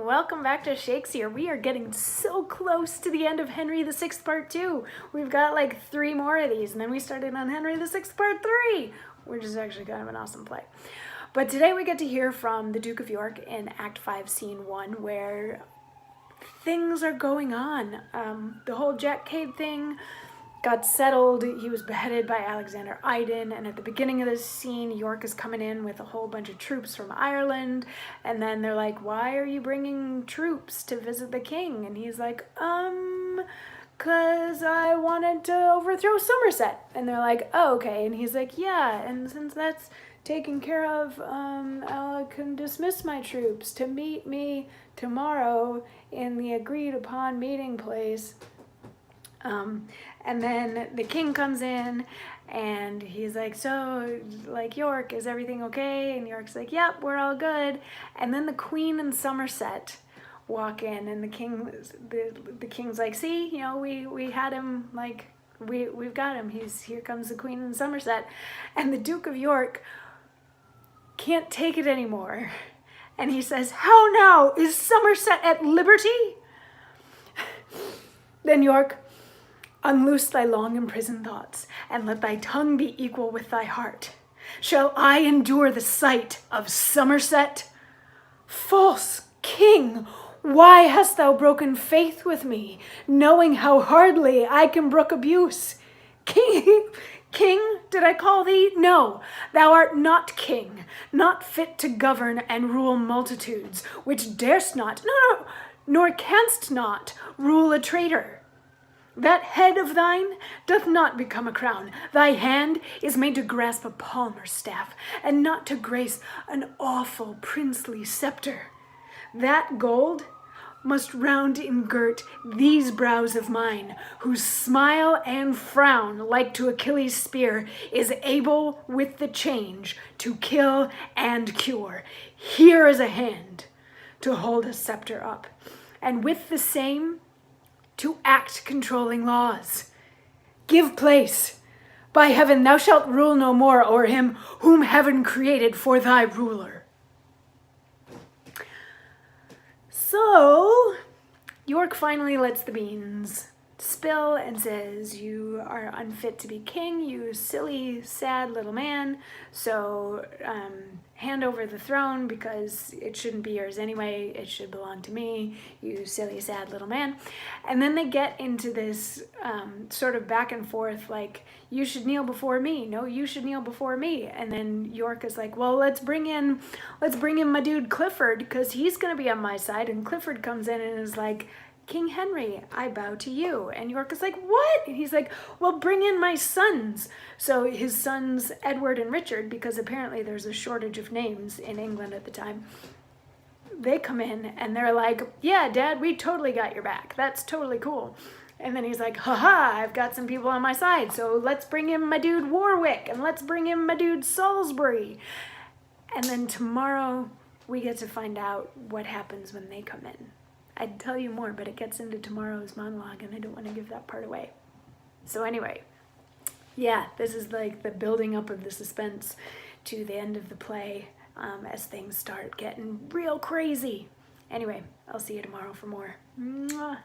welcome back to Shakesyear. We are getting so close to the end of Henry VI Part 2. We've got like 3 more of these, and then we started on Henry VI Part 3, which is actually kind of an awesome play. But today we get to hear from the Duke of York in Act 5, Scene 1, where things are going on. The whole Jack Cade thing got settled. He was beheaded by Alexander Iden, and at the beginning of this scene, York is coming in with a whole bunch of troops from Ireland, and then they're like, why are you bringing troops to visit the king? And he's like, cause I wanted to overthrow Somerset. And they're like, oh, okay. And he's like, yeah, and since that's taken care of, I can dismiss my troops to meet me tomorrow in the agreed upon meeting place. And then the king comes in and he's like, so, like, York, is everything okay? And York's like, yep, we're all good. And then the queen and Somerset walk in, and the king's like, see, you know, we had him, like, we've got him. Here comes the queen and Somerset. And the Duke of York can't take it anymore. And he says, how now? Is Somerset at liberty? Then York, unloose thy long imprisoned thoughts, and let thy tongue be equal with thy heart. Shall I endure the sight of Somerset? False king, why hast thou broken faith with me, knowing how hardly I can brook abuse? King, did I call thee? No, thou art not king, not fit to govern and rule multitudes, which darest not, no, nor canst not rule a traitor. That head of thine doth not become a crown. Thy hand is made to grasp a palmer's staff, and not to grace an awful princely scepter. That gold must round engirt these brows of mine, whose smile and frown, like to Achilles' spear, is able with the change to kill and cure. Here is a hand to hold a scepter up, and with the same to act controlling laws. Give place. By heaven, thou shalt rule no more o'er him whom heaven created for thy ruler. So, York finally lets the beans spill and says, you are unfit to be king, you silly, sad little man. So hand over the throne, because it shouldn't be yours anyway. It should belong to me, you silly, sad little man. And then they get into this sort of back and forth, like, you should kneel before me. No, you should kneel before me. And then York is like, well, let's bring in my dude Clifford, because he's going to be on my side. And Clifford comes in and is like, King Henry, I bow to you. And York is like, what? And he's like, well, bring in my sons. So his sons, Edward and Richard, because apparently there's a shortage of names in England at the time, they come in and they're like, yeah, Dad, we totally got your back. That's totally cool. And then he's like, haha, I've got some people on my side. So let's bring in my dude Warwick, and let's bring in my dude Salisbury. And then tomorrow we get to find out what happens when they come in. I'd tell you more, but it gets into tomorrow's monologue, and I don't want to give that part away. So anyway, yeah, this is like the building up of the suspense to the end of the play as things start getting real crazy. Anyway, I'll see you tomorrow for more. Mwah.